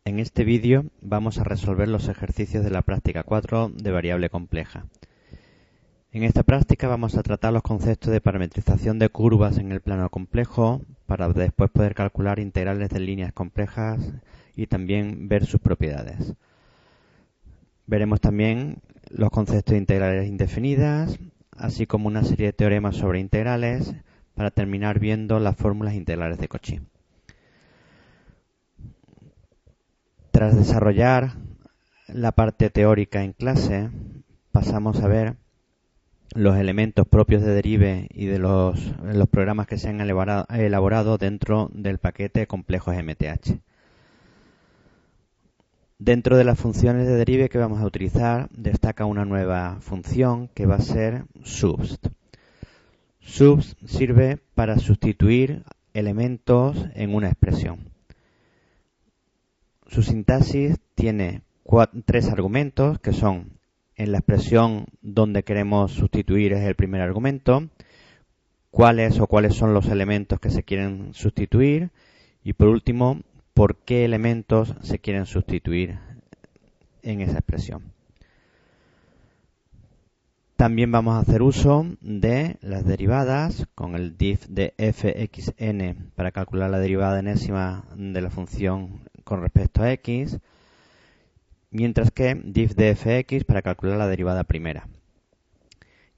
En este vídeo vamos a resolver los ejercicios de la práctica 4 de variable compleja. En esta práctica vamos a tratar los conceptos de parametrización de curvas en el plano complejo para después poder calcular integrales de líneas complejas y también ver sus propiedades. Veremos también los conceptos de integrales indefinidas, así como una serie de teoremas sobre integrales, para terminar viendo las fórmulas integrales de Cauchy. Tras desarrollar la parte teórica en clase, pasamos a ver los elementos propios de Derive y de los programas que se han elaborado dentro del paquete complejos MTH. Dentro de las funciones de Derive que vamos a utilizar, destaca una nueva función que va a ser subst. Subst sirve para sustituir elementos en una expresión. Su sintaxis tiene tres argumentos que son: en la expresión donde queremos sustituir es el primer argumento, cuáles son los elementos que se quieren sustituir y, por último, por qué elementos se quieren sustituir en esa expresión. También vamos a hacer uso de las derivadas con el diff de fxn para calcular la derivada enésima de la función con respecto a x, mientras que diff de fx para calcular la derivada primera.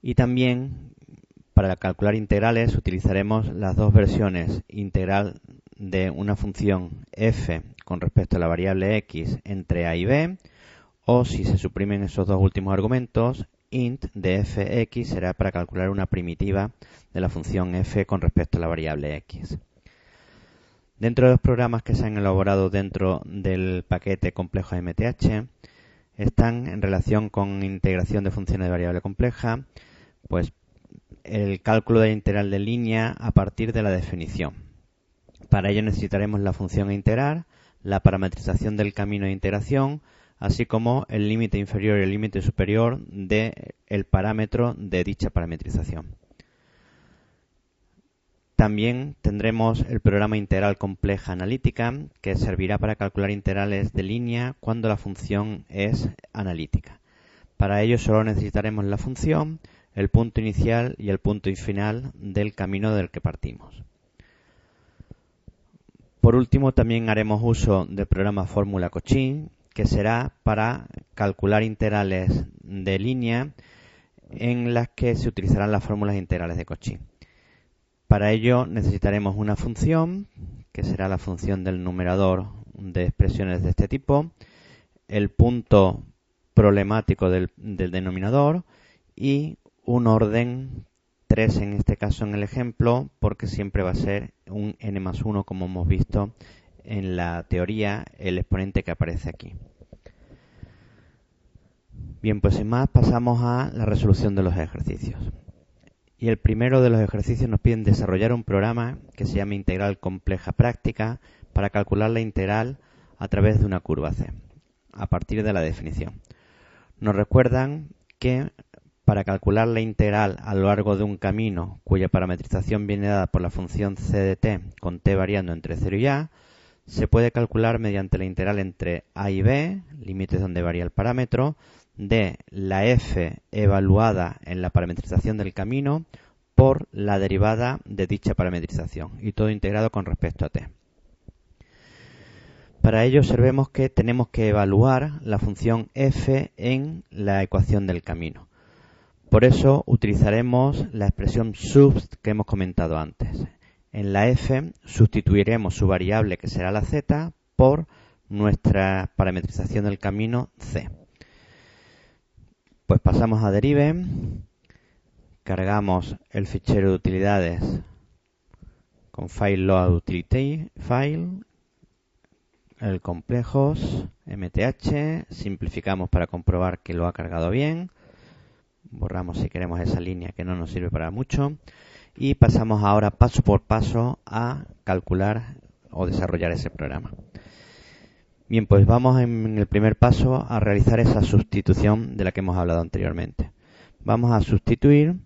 Y también para calcular integrales utilizaremos las dos versiones: integral de una función f con respecto a la variable x entre a y b, o si se suprimen esos dos últimos argumentos, int de fx será para calcular una primitiva de la función f con respecto a la variable x. Dentro de los programas que se han elaborado dentro del paquete complejo MTH están en relación con integración de funciones de variable compleja, pues el cálculo de integral de línea a partir de la definición. Para ello necesitaremos la función a integrar, la parametrización del camino de integración, así como el límite inferior y el límite superior del parámetro de dicha parametrización. También tendremos el programa integral compleja analítica, que servirá para calcular integrales de línea cuando la función es analítica. Para ello solo necesitaremos la función, el punto inicial y el punto final del camino del que partimos. Por último, también haremos uso del programa fórmula Cauchy, que será para calcular integrales de línea en las que se utilizarán las fórmulas integrales de Cauchy. Para ello necesitaremos una función, que será la función del numerador de expresiones de este tipo, el punto problemático del denominador y un orden 3 en este caso en el ejemplo, porque siempre va a ser un n+1 como hemos visto en la teoría, el exponente que aparece aquí. Bien, pues sin más pasamos a la resolución de los ejercicios. Y el primero de los ejercicios nos piden desarrollar un programa que se llama integral compleja práctica para calcular la integral a través de una curva C, a partir de la definición. Nos recuerdan que para calcular la integral a lo largo de un camino cuya parametrización viene dada por la función c de t con t variando entre 0 y a, se puede calcular mediante la integral entre a y b, límites donde varía el parámetro, de la f evaluada en la parametrización del camino por la derivada de dicha parametrización, y todo integrado con respecto a t. Para ello observemos que tenemos que evaluar la función f en la ecuación del camino. Por eso utilizaremos la expresión subst que hemos comentado antes. En la f sustituiremos su variable, que será la z, por nuestra parametrización del camino c. Pues pasamos a Derive, cargamos el fichero de utilidades con file load utility file, el complejos MTH, simplificamos para comprobar que lo ha cargado bien, borramos si queremos esa línea que no nos sirve para mucho y pasamos ahora paso por paso a calcular o desarrollar ese programa. Bien, pues vamos en el primer paso a realizar esa sustitución de la que hemos hablado anteriormente. Vamos a sustituir,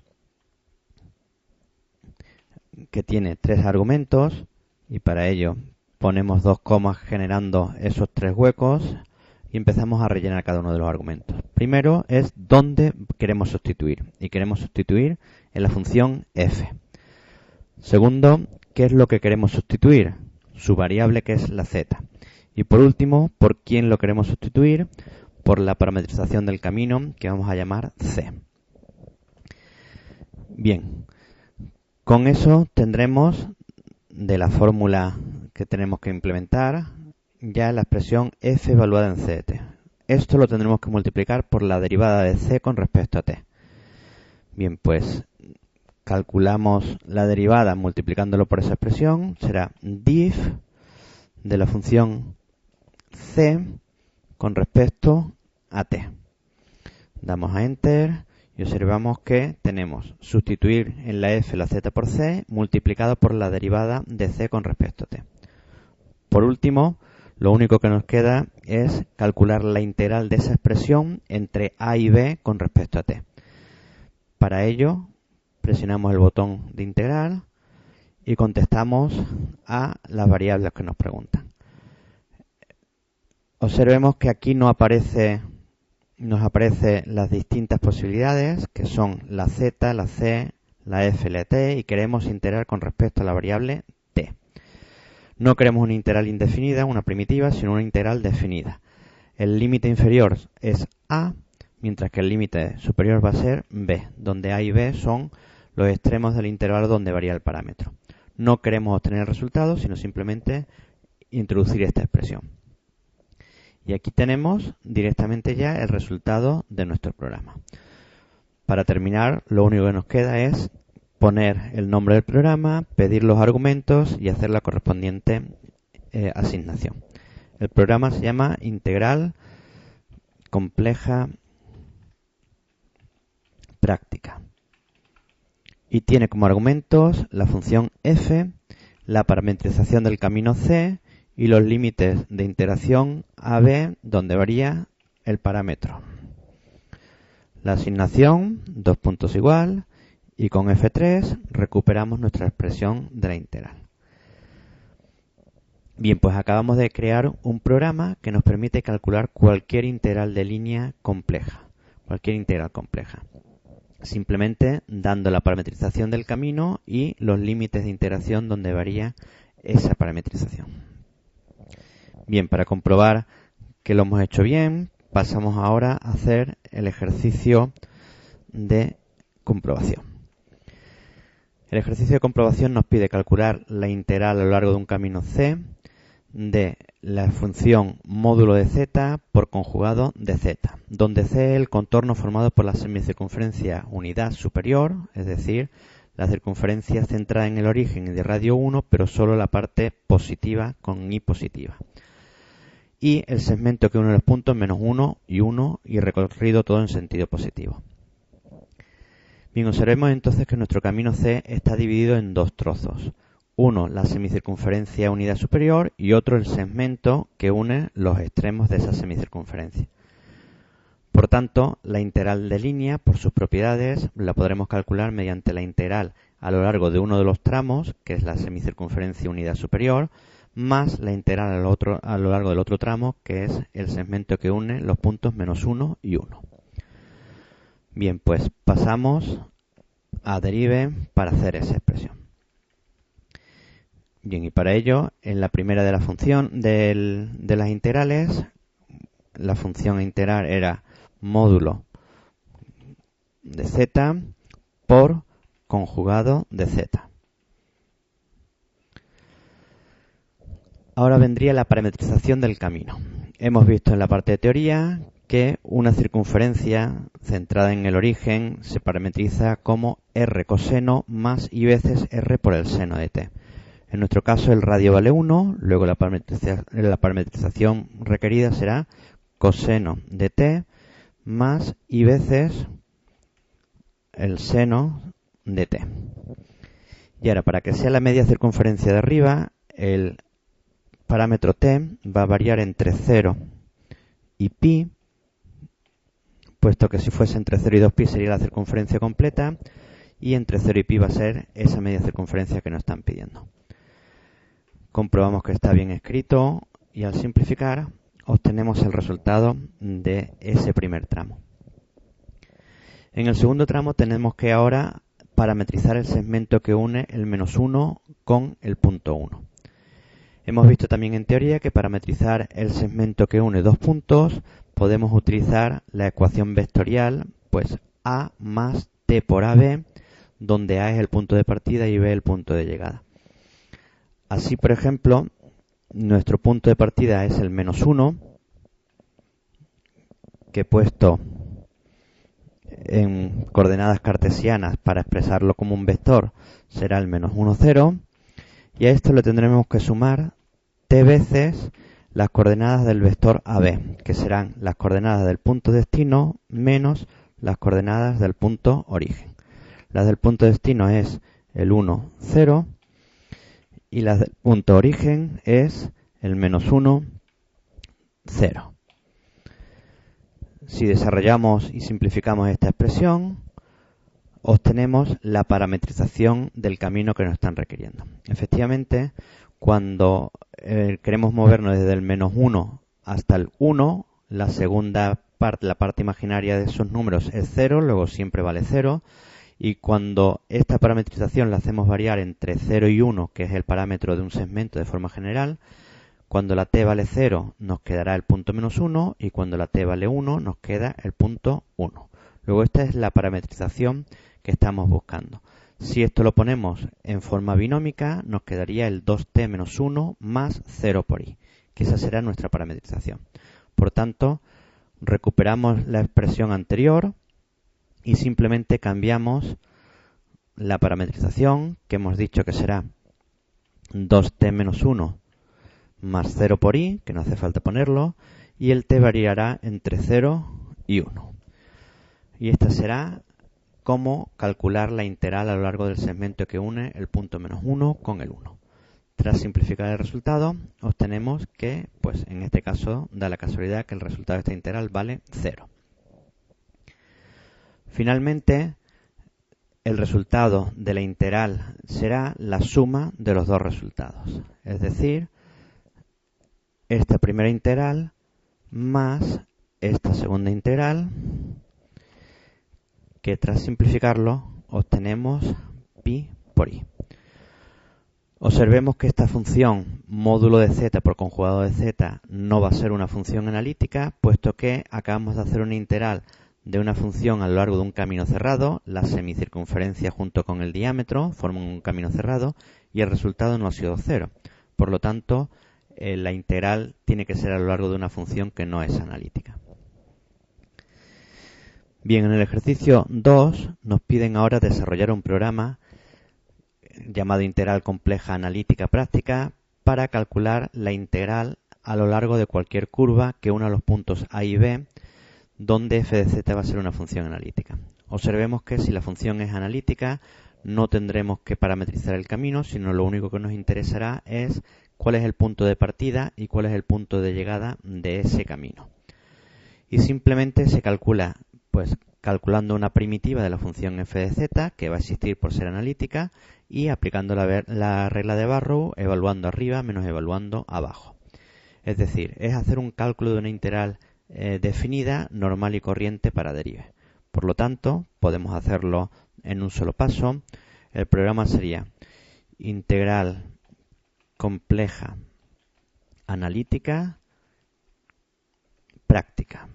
que tiene tres argumentos, y para ello ponemos 2 comas generando esos 3 huecos y empezamos a rellenar cada uno de los argumentos. Primero es dónde queremos sustituir, y queremos sustituir en la función f. Segundo, ¿qué es lo que queremos sustituir? Su variable, que es la z. Y por último, ¿por quién lo queremos sustituir? Por la parametrización del camino, que vamos a llamar c. Bien, con eso tendremos de la fórmula que tenemos que implementar ya la expresión f evaluada en ct. Esto lo tendremos que multiplicar por la derivada de c con respecto a t. Bien, pues calculamos la derivada multiplicándolo por esa expresión. Será diff de la función c con respecto a t. Damos a enter y observamos que tenemos sustituir en la f la z por c multiplicado por la derivada de c con respecto a t. Por último, lo único que nos queda es calcular la integral de esa expresión entre a y b con respecto a t. Para ello, presionamos el botón de integral y contestamos a las variables que nos preguntan. Observemos que aquí nos aparecen las distintas posibilidades, que son la z, la c, la f y la t, y queremos integrar con respecto a la variable t. No queremos una integral indefinida, una primitiva, sino una integral definida. El límite inferior es a, mientras que el límite superior va a ser b, donde a y b son los extremos del intervalo donde varía el parámetro. No queremos obtener el resultado, sino simplemente introducir esta expresión. Y aquí tenemos directamente ya el resultado de nuestro programa. Para terminar, lo único que nos queda es poner el nombre del programa, pedir los argumentos y hacer la correspondiente asignación. El programa se llama Integral Compleja Práctica y tiene como argumentos la función f, la parametrización del camino c y los límites de interacción a-b donde varía el parámetro. La asignación, 2 puntos igual, y con f3 recuperamos nuestra expresión de la integral. Bien, pues acabamos de crear un programa que nos permite calcular cualquier integral de línea compleja, simplemente dando la parametrización del camino y los límites de interacción donde varía esa parametrización. Bien, para comprobar que lo hemos hecho bien, pasamos ahora a hacer el ejercicio de comprobación. El ejercicio de comprobación nos pide calcular la integral a lo largo de un camino c de la función módulo de z por conjugado de z, donde c es el contorno formado por la semicircunferencia unidad superior, es decir, la circunferencia centrada en el origen y de radio 1, pero solo la parte positiva con i positiva. Y el segmento que une los puntos menos 1 y recorrido todo en sentido positivo. Bien, observemos entonces que nuestro camino C está dividido en 2 trozos. Uno, la semicircunferencia unidad superior, y otro, el segmento que une los extremos de esa semicircunferencia. Por tanto, la integral de línea, por sus propiedades, la podremos calcular mediante la integral a lo largo de uno de los tramos, que es la semicircunferencia unidad superior, más la integral a lo largo del otro tramo, que es el segmento que une los puntos menos 1 y 1. Bien, pues pasamos a derive para hacer esa expresión. Bien, y para ello, en la primera de la función de las integrales, la función a integrar era módulo de z por conjugado de z. Ahora vendría la parametrización del camino. Hemos visto en la parte de teoría que una circunferencia centrada en el origen se parametriza como r coseno más i veces r por el seno de t. En nuestro caso el radio vale 1, luego la parametrización requerida será coseno de t más i veces el seno de t. Y ahora, para que sea la media circunferencia de arriba, el parámetro t va a variar entre 0 y pi, puesto que si fuese entre 0 y 2pi sería la circunferencia completa, y entre 0 y pi va a ser esa media circunferencia que nos están pidiendo. comprobamos que está bien escrito y al simplificar obtenemos el resultado de ese primer tramo. En el segundo tramo tenemos que ahora parametrizar el segmento que une el -1 con el punto 1. Hemos visto también en teoría que para parametrizar el segmento que une dos puntos podemos utilizar la ecuación vectorial, pues A más T por AB, donde A es el punto de partida y B el punto de llegada. Así, por ejemplo, nuestro punto de partida es el -1, que he puesto en coordenadas cartesianas para expresarlo como un vector será el -1, 0, y a esto le tendremos que sumar t veces las coordenadas del vector AB, que serán las coordenadas del punto destino menos las coordenadas del punto origen. Las del punto destino es el 1, 0, y las del punto origen es el -1, 0. Si desarrollamos y simplificamos esta expresión, obtenemos la parametrización del camino que nos están requiriendo. Efectivamente, cuando queremos movernos desde el -1 hasta el 1, la segunda parte, la parte imaginaria de esos números es 0, luego siempre vale 0. Y cuando esta parametrización la hacemos variar entre 0 y 1, que es el parámetro de un segmento de forma general, cuando la t vale 0 nos quedará el punto -1 y cuando la t vale 1 nos queda el punto 1. Luego esta es la parametrización que estamos buscando. Si esto lo ponemos en forma binómica nos quedaría el 2t menos 1 más 0 por i, que esa será nuestra parametrización. Por tanto, recuperamos la expresión anterior y simplemente cambiamos la parametrización, que hemos dicho que será 2t menos 1 más 0 por i, que no hace falta ponerlo, y el t variará entre 0 y 1. Y esta será cómo calcular la integral a lo largo del segmento que une el punto -1 con el 1. Tras simplificar el resultado, obtenemos que, pues en este caso, da la casualidad que el resultado de esta integral vale 0. Finalmente, el resultado de la integral será la suma de los dos resultados, es decir, esta primera integral más esta segunda integral, que tras simplificarlo obtenemos pi por i. Observemos que esta función módulo de z por conjugado de z no va a ser una función analítica, puesto que acabamos de hacer una integral de una función a lo largo de un camino cerrado, la semicircunferencia junto con el diámetro forman un camino cerrado y el resultado no ha sido 0. Por lo tanto, la integral tiene que ser a lo largo de una función que no es analítica. Bien, en el ejercicio 2 nos piden ahora desarrollar un programa llamado integral compleja analítica práctica para calcular la integral a lo largo de cualquier curva que una los puntos A y B, donde f de z va a ser una función analítica. Observemos que si la función es analítica no tendremos que parametrizar el camino, sino lo único que nos interesará es cuál es el punto de partida y cuál es el punto de llegada de ese camino. Y simplemente se calcula, pues calculando una primitiva de la función f de z, que va a existir por ser analítica, y aplicando la regla de Barrow, evaluando arriba menos evaluando abajo. Es decir, es hacer un cálculo de una integral definida, normal y corriente para derives. Por lo tanto, podemos hacerlo en un solo paso. El programa sería integral compleja analítica práctica.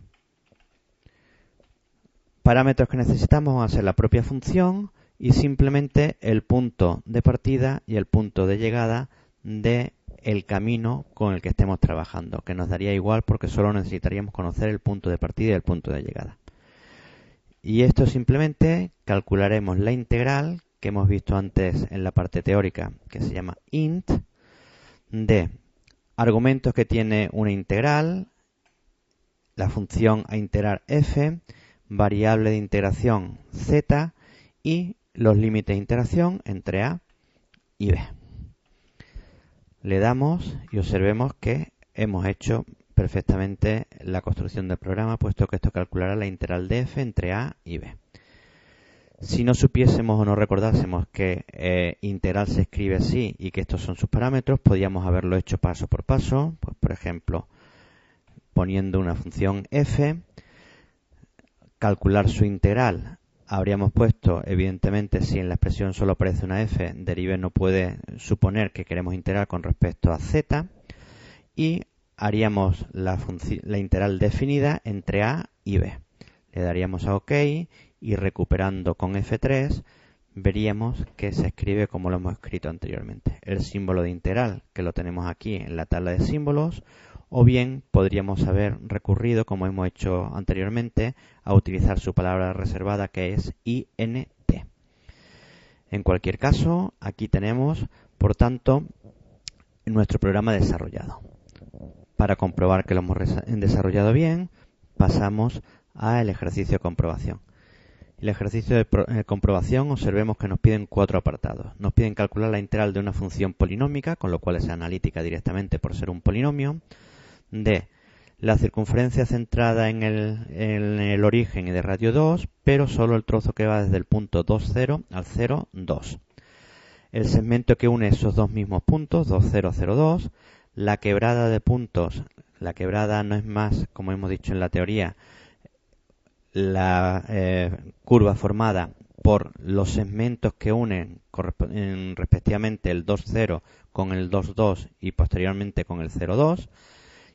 Parámetros que necesitamos van a ser la propia función y simplemente el punto de partida y el punto de llegada del camino con el que estemos trabajando, que nos daría igual porque solo necesitaríamos conocer el punto de partida y el punto de llegada. Y esto simplemente calcularemos la integral que hemos visto antes en la parte teórica, que se llama int, de argumentos que tiene una integral, la función a integrar f, variable de integración z y los límites de integración entre a y b. Le damos y observemos que hemos hecho perfectamente la construcción del programa, puesto que esto calculará la integral de f entre a y b. Si no supiésemos o no recordásemos que integral se escribe así y que estos son sus parámetros, podríamos haberlo hecho paso por paso. Pues, por ejemplo, poniendo una función f, calcular su integral. Habríamos puesto, evidentemente, si en la expresión solo aparece una f, derive no puede suponer que queremos integrar con respecto a z, y haríamos la integral definida entre a y b. Le daríamos a OK y recuperando con F3 veríamos que se escribe como lo hemos escrito anteriormente. El símbolo de integral, que lo tenemos aquí en la tabla de símbolos, o bien podríamos haber recurrido, como hemos hecho anteriormente, a utilizar su palabra reservada, que es int. En cualquier caso, aquí tenemos, por tanto, nuestro programa desarrollado. Para comprobar que lo hemos desarrollado bien, pasamos al ejercicio de comprobación. El ejercicio de comprobación, observemos que nos piden 4 apartados. Nos piden calcular la integral de una función polinómica, con lo cual es analítica directamente por ser un polinomio, de la circunferencia centrada en el origen y de radio 2, pero solo el trozo que va desde el punto 2, 0 al 0, 2. El segmento que une esos dos mismos puntos, 2, 0, 0, 2. La quebrada de puntos, la quebrada no es más, como hemos dicho en la teoría, la curva formada por los segmentos que unen respectivamente el 2,0 con el 2,2 y posteriormente con el 0,2,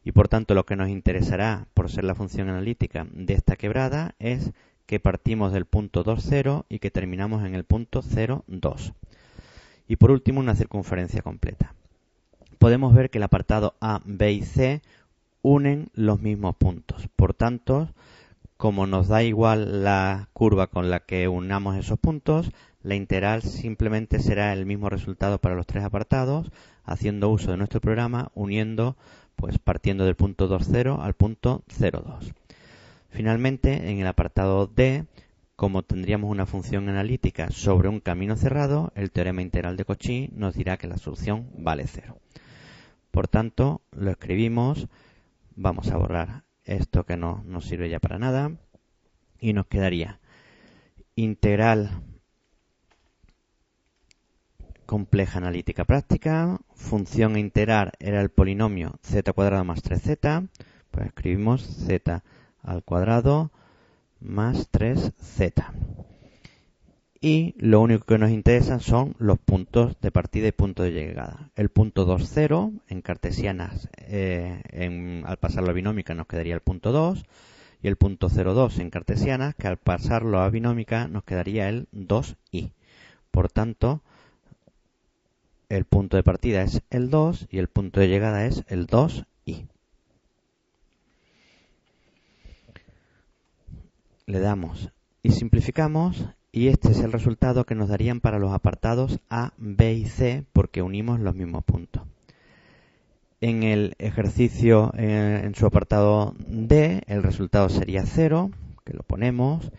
y por tanto lo que nos interesará por ser la función analítica de esta quebrada es que partimos del punto 2,0 y que terminamos en el punto 0,2. Y por último, una circunferencia completa. Podemos ver que el apartado A, B y C unen los mismos puntos. Por tanto, como nos da igual la curva con la que unamos esos puntos, la integral simplemente será el mismo resultado para los 3 apartados, haciendo uso de nuestro programa, uniendo, pues partiendo del punto 2,0 al punto 0,2. Finalmente, en el apartado D, como tendríamos una función analítica sobre un camino cerrado, el teorema integral de Cauchy nos dirá que la solución vale 0. Por tanto, lo escribimos, vamos a borrar esto que no nos sirve ya para nada, y nos quedaría integral compleja analítica práctica, función a integrar era el polinomio z² más 3z, pues escribimos z al cuadrado más 3z. Y lo único que nos interesa son los puntos de partida y puntos de llegada. El punto 2,0 en cartesianas, al pasarlo a binómica nos quedaría el punto 2, y el punto 0,2 en cartesianas, que al pasarlo a binómica nos quedaría el 2i. Por tanto, el punto de partida es el 2 y el punto de llegada es el 2i. Le damos y simplificamos, y este es el resultado que nos darían para los apartados A, B y C, porque unimos los mismos puntos. En el ejercicio, en su apartado D, el resultado sería 0, que lo ponemos.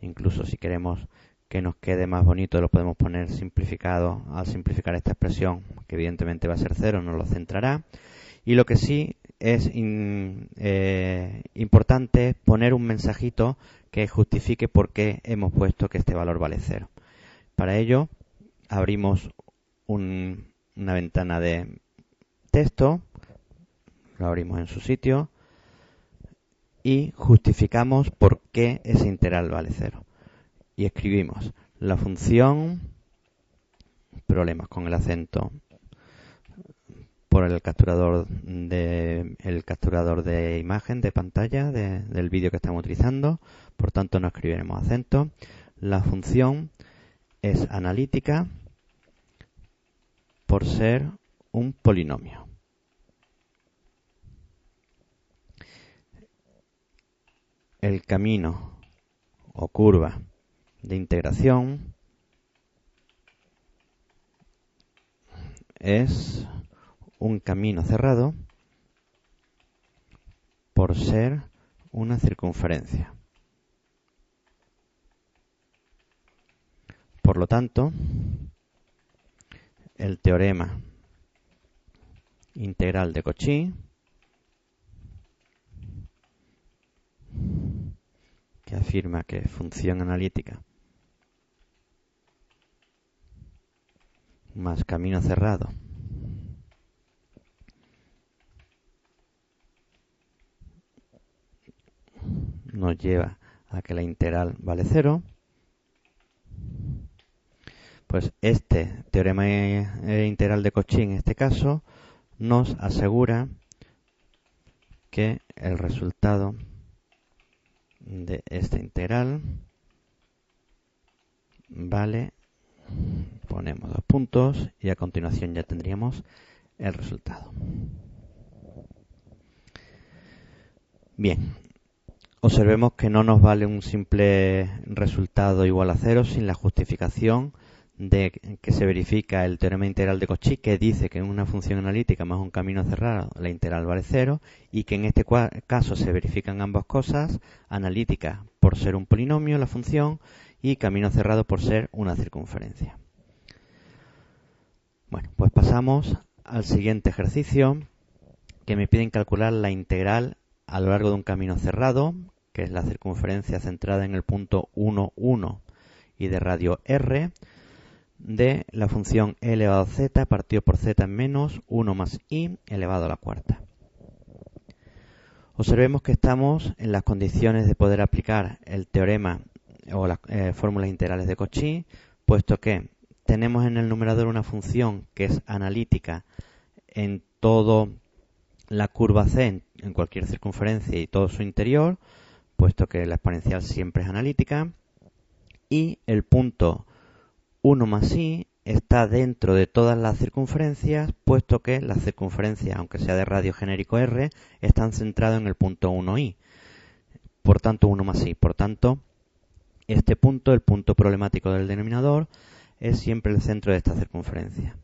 Incluso si queremos que nos quede más bonito, lo podemos poner simplificado. Al simplificar esta expresión, que evidentemente va a ser 0, nos lo centrará. Y lo que sí es importante es poner un mensajito que justifique por qué hemos puesto que este valor vale 0. Para ello, abrimos una ventana de texto, lo abrimos en su sitio y justificamos por qué ese integral vale 0. Y escribimos la función, problemas con el acento, por el capturador de imagen de pantalla del vídeo que estamos utilizando, por tanto no escribiremos acento. La función es analítica por ser un polinomio. El camino o curva de integración es un camino cerrado por ser una circunferencia. Por lo tanto, el teorema integral de Cauchy, que afirma que función analítica más camino cerrado nos lleva a que la integral vale 0. Pues este teorema integral de Cauchy en este caso nos asegura que el resultado de esta integral vale, ponemos 2 puntos y a continuación ya tendríamos el resultado. Bien, observemos que no nos vale un simple resultado igual a 0 sin la justificación de que se verifica el teorema integral de Cauchy, que dice que en una función analítica más un camino cerrado la integral vale 0, y que en este caso se verifican ambas cosas, analítica por ser un polinomio la función y camino cerrado por ser una circunferencia. Bueno, pues pasamos al siguiente ejercicio, que me piden calcular la integral a lo largo de un camino cerrado, que es la circunferencia centrada en el punto 1, 1 y de radio r, de la función e elevado a z partido por z menos 1 más i elevado a la cuarta. Observemos que estamos en las condiciones de poder aplicar el teorema o las fórmulas integrales de Cauchy, puesto que tenemos en el numerador una función que es analítica en toda la curva c, en cualquier circunferencia y todo su interior, puesto que la exponencial siempre es analítica, y el punto 1 más i está dentro de todas las circunferencias, puesto que las circunferencias, aunque sea de radio genérico r, están centradas en el punto 1i. Por tanto, 1 más i. Por tanto, este punto, el punto problemático del denominador, es siempre el centro de esta circunferencia.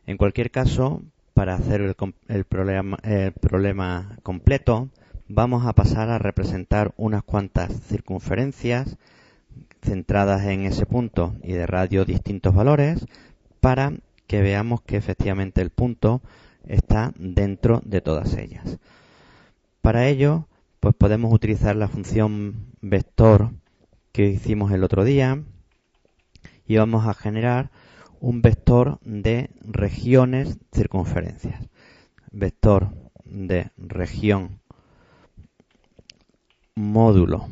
En cualquier caso, para hacer el problema completo, vamos a pasar a representar unas cuantas circunferencias centradas en ese punto y de radio distintos valores, para que veamos que efectivamente el punto está dentro de todas ellas. Para ello, pues podemos utilizar la función vector que hicimos el otro día y vamos a generar un vector de regiones circunferencias. Vector de región módulo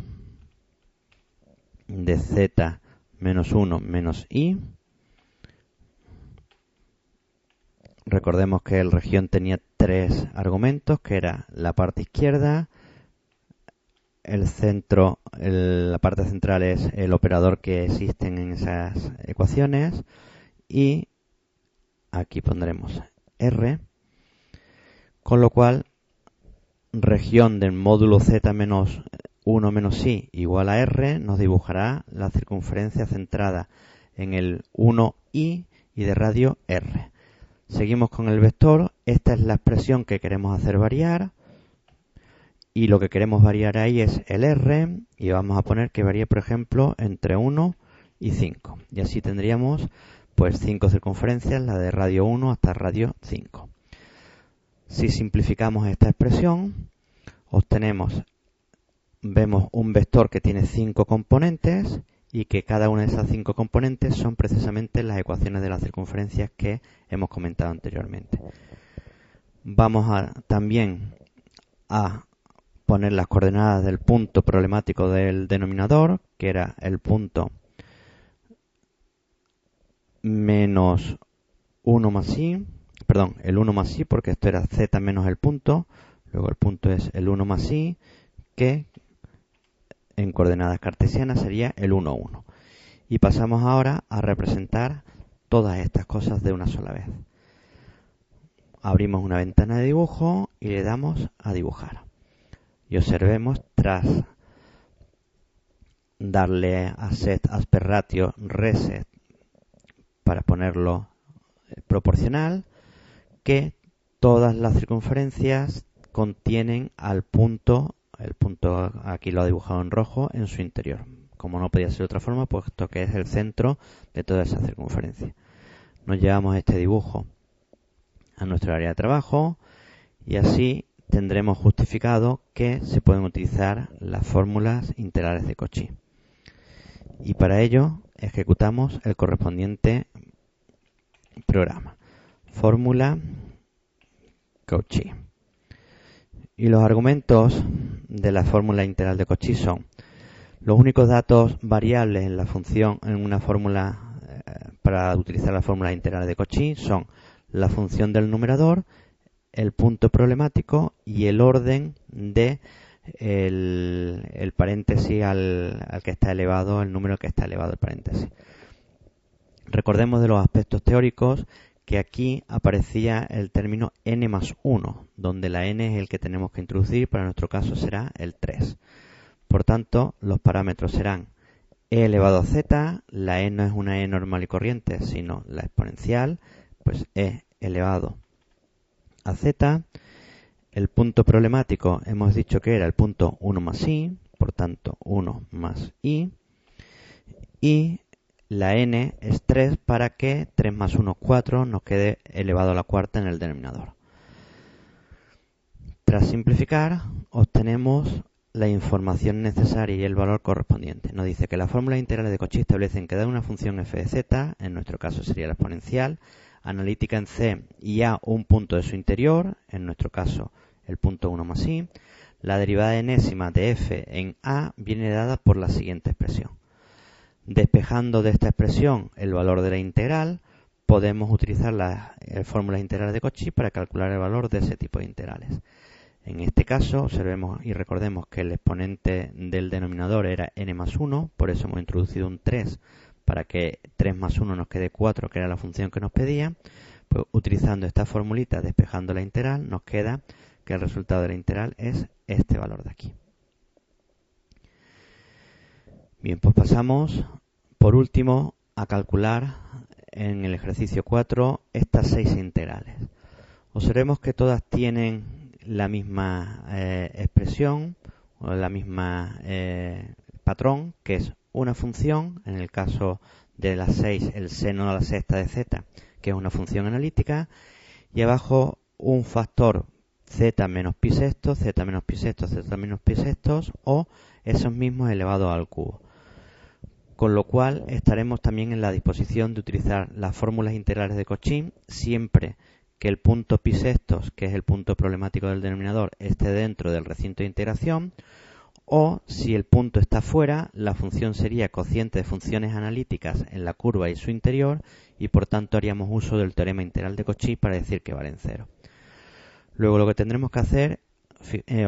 de z menos 1 menos i. Recordemos que el región tenía 3 argumentos, que era la parte izquierda, el centro, la parte central es el operador que existen en esas ecuaciones, y aquí pondremos r, con lo cual región del módulo z menos 1 menos i igual a r nos dibujará la circunferencia centrada en el 1i y de radio r. Seguimos con el vector. Esta es la expresión que queremos hacer variar y lo que queremos variar ahí es el r, y vamos a poner que varíe, por ejemplo, entre 1 y 5, y así tendríamos pues 5 circunferencias, la de radio 1 hasta radio 5. Si simplificamos esta expresión, vemos un vector que tiene 5 componentes y que cada una de esas 5 componentes son precisamente las ecuaciones de las circunferencias que hemos comentado anteriormente. Vamos también a poner las coordenadas del punto problemático del denominador, que era el punto menos 1 más i, perdón, el 1 más i, porque esto era z menos el punto, luego el punto es el 1 más i, que en coordenadas cartesianas sería el 1, 1. Y pasamos ahora a representar todas estas cosas de una sola vez. Abrimos una ventana de dibujo y le damos a dibujar. Y observemos, tras darle a set aspect ratio reset para ponerlo proporcional, que todas las circunferencias contienen al punto, el punto aquí lo ha dibujado en rojo, en su interior. Como no podía ser de otra forma, puesto que es el centro de toda esa circunferencia. Nos llevamos este dibujo a nuestra área de trabajo y así tendremos justificado que se pueden utilizar las fórmulas integrales de Cauchy. Y para ello ejecutamos el correspondiente programa. Fórmula Cauchy. Y los argumentos de la fórmula integral de Cauchy son: los únicos datos variables en la función, en una fórmula, para utilizar la fórmula integral de Cauchy, son la función del numerador, el punto problemático y el orden de el paréntesis al que está elevado, el número que está elevado al paréntesis. Recordemos de los aspectos teóricos que aquí aparecía el término n más 1, donde la n es el que tenemos que introducir, para nuestro caso será el 3. Por tanto, los parámetros serán e elevado a z, la e no es una e normal y corriente, sino la exponencial, pues e elevado a z. El punto problemático hemos dicho que era el punto 1 más i, por tanto 1 más i. Y la n es 3 para que 3 más 1 es 4, nos quede elevado a la cuarta en el denominador. Tras simplificar, obtenemos la información necesaria y el valor correspondiente. Nos dice que las fórmulas integrales de Cauchy establecen que dada una función f de z, en nuestro caso sería la exponencial, analítica en C y A un punto de su interior, en nuestro caso el punto 1 más i, la derivada enésima de f en A viene dada por la siguiente expresión. Despejando de esta expresión el valor de la integral, podemos utilizar las fórmulas integrales de Cauchy para calcular el valor de ese tipo de integrales. En este caso, observemos y recordemos que el exponente del denominador era n más 1, por eso hemos introducido un 3 para que 3 más 1 nos quede 4, que era la función que nos pedía. Pues utilizando esta formulita, despejando la integral, nos queda que el resultado de la integral es este valor de aquí. Bien, pues pasamos por último a calcular en el ejercicio 4 estas 6 integrales. Observemos que todas tienen la misma expresión o la misma patrón, que es una función, en el caso de las 6, el seno a la sexta de z, que es una función analítica, y abajo un factor z menos pi sextos, z menos pi sextos, z menos pi sextos, o esos mismos elevados al cubo. Con lo cual estaremos también en la disposición de utilizar las fórmulas integrales de Cauchy siempre que el punto pi sextos, que es el punto problemático del denominador, esté dentro del recinto de integración, o si el punto está fuera, la función sería cociente de funciones analíticas en la curva y su interior, y por tanto haríamos uso del teorema integral de Cauchy para decir que valen 0. Luego lo que tendremos que hacer,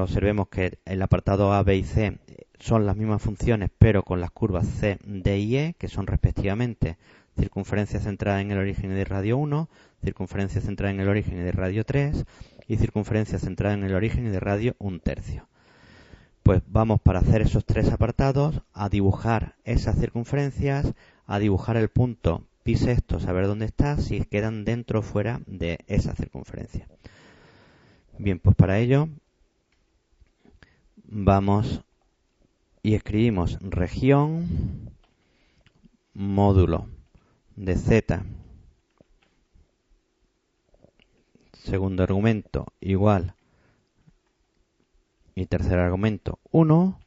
observemos que el apartado A, B y C son las mismas funciones, pero con las curvas C, D y E, que son respectivamente circunferencia centrada en el origen y de radio 1, circunferencia centrada en el origen y de radio 3 y circunferencia centrada en el origen y de radio 1/3. Pues vamos, para hacer esos 3 apartados, a dibujar esas circunferencias, a dibujar el punto pi sextos, a ver dónde está, si quedan dentro o fuera de esa circunferencia. Bien, pues para ello vamos y escribimos región módulo de z, segundo argumento igual, y tercer argumento 1,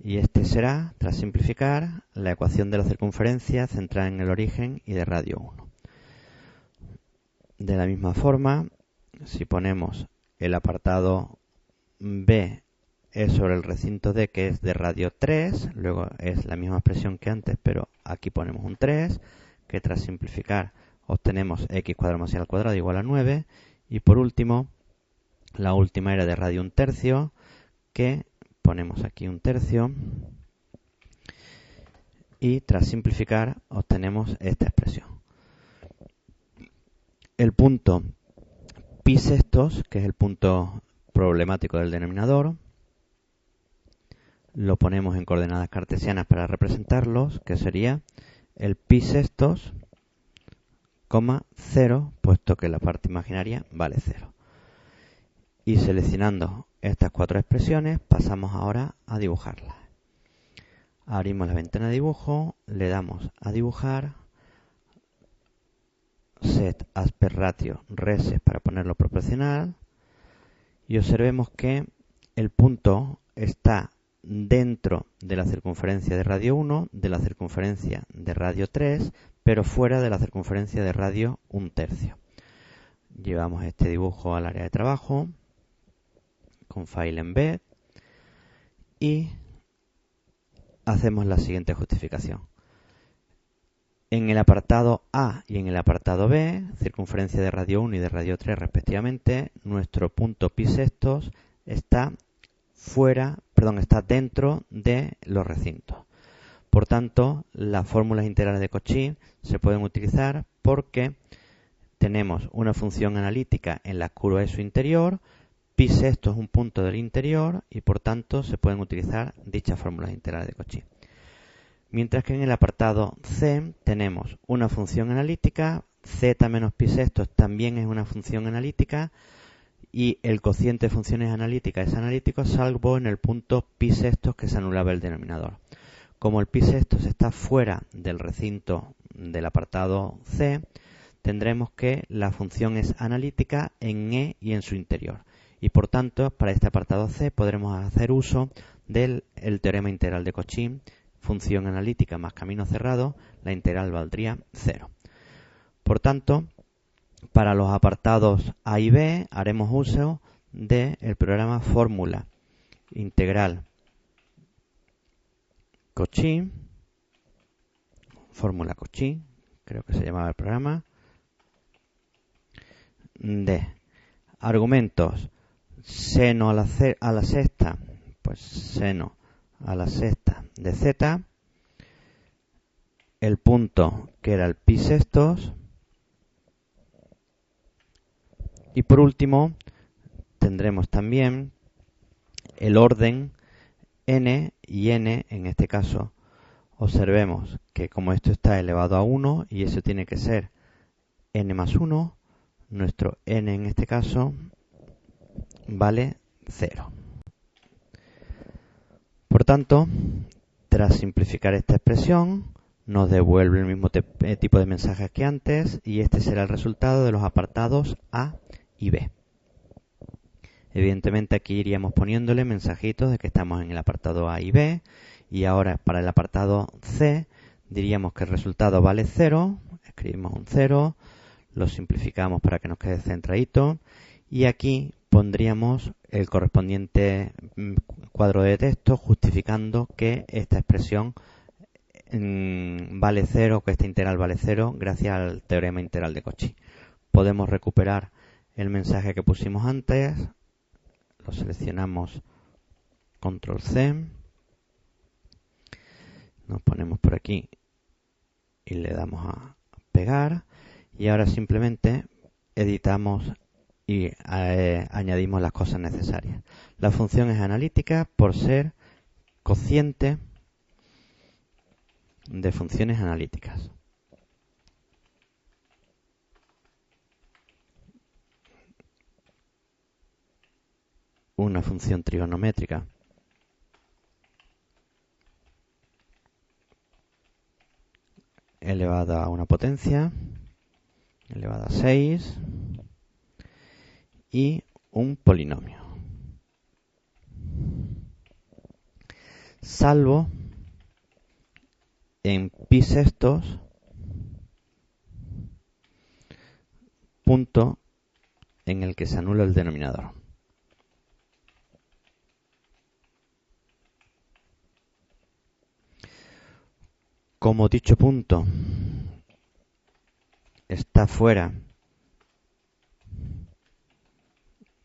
y este será, tras simplificar, la ecuación de la circunferencia centrada en el origen y de radio 1. De la misma forma, si ponemos el apartado B es sobre el recinto D, que es de radio 3, luego es la misma expresión que antes, pero aquí ponemos un 3, que tras simplificar obtenemos x cuadrado más y al cuadrado igual a 9, y por último, la última era de radio 1/3, que ponemos aquí 1/3, y tras simplificar obtenemos esta expresión. El punto pi sextos, que es el punto problemático del denominador, lo ponemos en coordenadas cartesianas para representarlos, que sería el pi sextos, 0, puesto que la parte imaginaria vale 0. Y seleccionando estas 4 expresiones, pasamos ahora a dibujarlas. Abrimos la ventana de dibujo, le damos a dibujar, set aspect ratio reset para ponerlo proporcional, y observemos que el punto está dentro de la circunferencia de radio 1, de la circunferencia de radio 3, pero fuera de la circunferencia de radio 1/3. Llevamos este dibujo al área de trabajo con File Embed y hacemos la siguiente justificación. En el apartado A y en el apartado B, circunferencia de radio 1 y de radio 3 respectivamente, nuestro punto pi sextos está dentro de los recintos. Por tanto, las fórmulas integrales de Cauchy se pueden utilizar porque tenemos una función analítica en la curva de su interior, pi sexto es un punto del interior y por tanto se pueden utilizar dichas fórmulas integrales de Cauchy. Mientras que en el apartado C tenemos una función analítica, z menos pi sextos también es una función analítica y el cociente de funciones analíticas es analítico salvo en el punto pi sextos que se anulaba el denominador. Como el pi sextos está fuera del recinto del apartado C, tendremos que la función es analítica en E y en su interior. Y por tanto, para este apartado C podremos hacer uso del teorema integral de Cauchy, función analítica más camino cerrado, la integral valdría 0. Por tanto, para los apartados A y B haremos uso del programa fórmula integral Cauchy, fórmula Cauchy, creo que se llamaba el programa, de argumentos seno a la sexta, pues seno a la sexta de z, el punto que era el pi sextos y por último tendremos también el orden n y n, en este caso observemos que como esto está elevado a 1 y eso tiene que ser n más 1, nuestro n en este caso vale 0. Por tanto, tras simplificar esta expresión, nos devuelve el mismo tipo de mensajes que antes y este será el resultado de los apartados A y B. Evidentemente aquí iríamos poniéndole mensajitos de que estamos en el apartado A y B y ahora para el apartado C diríamos que el resultado vale 0, escribimos un 0, lo simplificamos para que nos quede centradito y aquí pondríamos el correspondiente cuadro de texto justificando que esta expresión vale 0, que esta integral vale 0 gracias al teorema integral de Cauchy. Podemos recuperar el mensaje que pusimos antes, lo seleccionamos control C, nos ponemos por aquí y le damos a pegar y ahora simplemente editamos y añadimos las cosas necesarias. La función es analítica por ser cociente de funciones analíticas. Una función trigonométrica elevada a una potencia, elevada a 6 y un polinomio. Salvo en pi sextos, punto en el que se anula el denominador. Como dicho punto está fuera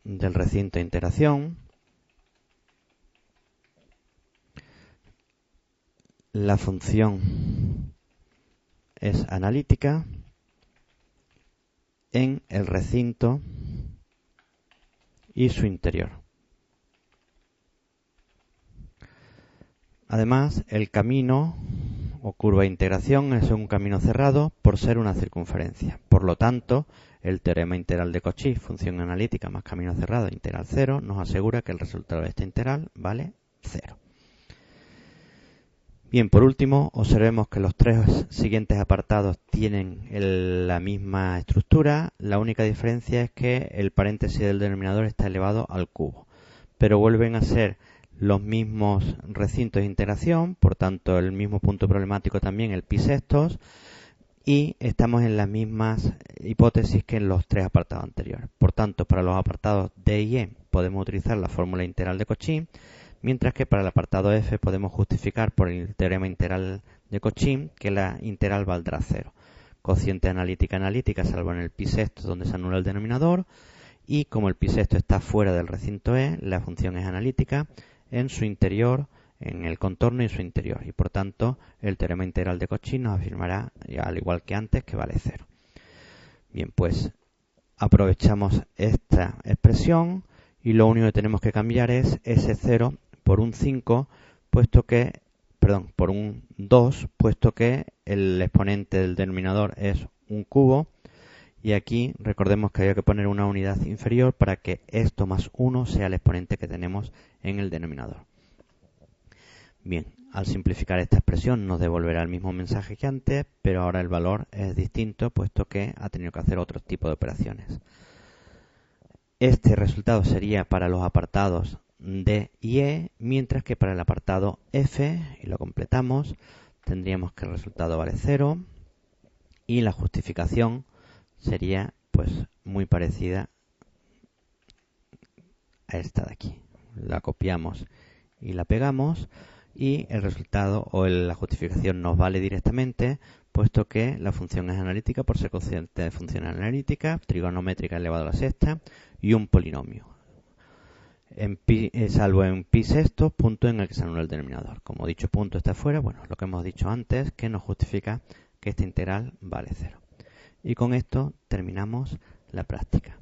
del recinto de integración, la función es analítica en el recinto y su interior. Además, el camino o curva de integración es un camino cerrado por ser una circunferencia. Por lo tanto, el teorema integral de Cauchy, función analítica más camino cerrado, integral 0, nos asegura que el resultado de esta integral vale 0. Bien, por último, observemos que los tres siguientes apartados tienen la misma estructura. La única diferencia es que el paréntesis del denominador está elevado al cubo. Pero vuelven a ser los mismos recintos de integración, por tanto el mismo punto problemático también, el pi sextos, y estamos en las mismas hipótesis que en los tres apartados anteriores. Por tanto, para los apartados D y E podemos utilizar la fórmula integral de Cauchy, mientras que para el apartado F podemos justificar por el teorema integral de Cauchy que la integral valdrá 0. Cociente analítica salvo en el pi sexto donde se anula el denominador, y como el pi sexto está fuera del recinto E, la función es analítica en su interior, en el contorno y en su interior, y por tanto el teorema integral de Cauchy nos afirmará, al igual que antes, que vale 0. Bien, pues aprovechamos esta expresión y lo único que tenemos que cambiar es ese 0 por un 5, por un 2, puesto que el exponente del denominador es un cubo, y aquí recordemos que había que poner una unidad inferior para que esto más 1 sea el exponente que tenemos en el denominador. Bien, al simplificar esta expresión nos devolverá el mismo mensaje que antes, pero ahora el valor es distinto, puesto que ha tenido que hacer otro tipo de operaciones. Este resultado sería para los apartados D y E, mientras que para el apartado F, y lo completamos, tendríamos que el resultado vale 0 y la justificación sería pues muy parecida a esta de aquí. La copiamos y la pegamos y el resultado o la justificación nos vale directamente, puesto que la función es analítica por ser cociente de función analítica, trigonométrica elevado a la sexta y un polinomio. Salvo en pi sexto, punto en el que se anula el denominador. Como dicho punto está fuera, bueno, lo que hemos dicho antes, que nos justifica que esta integral vale 0. Y con esto terminamos la práctica.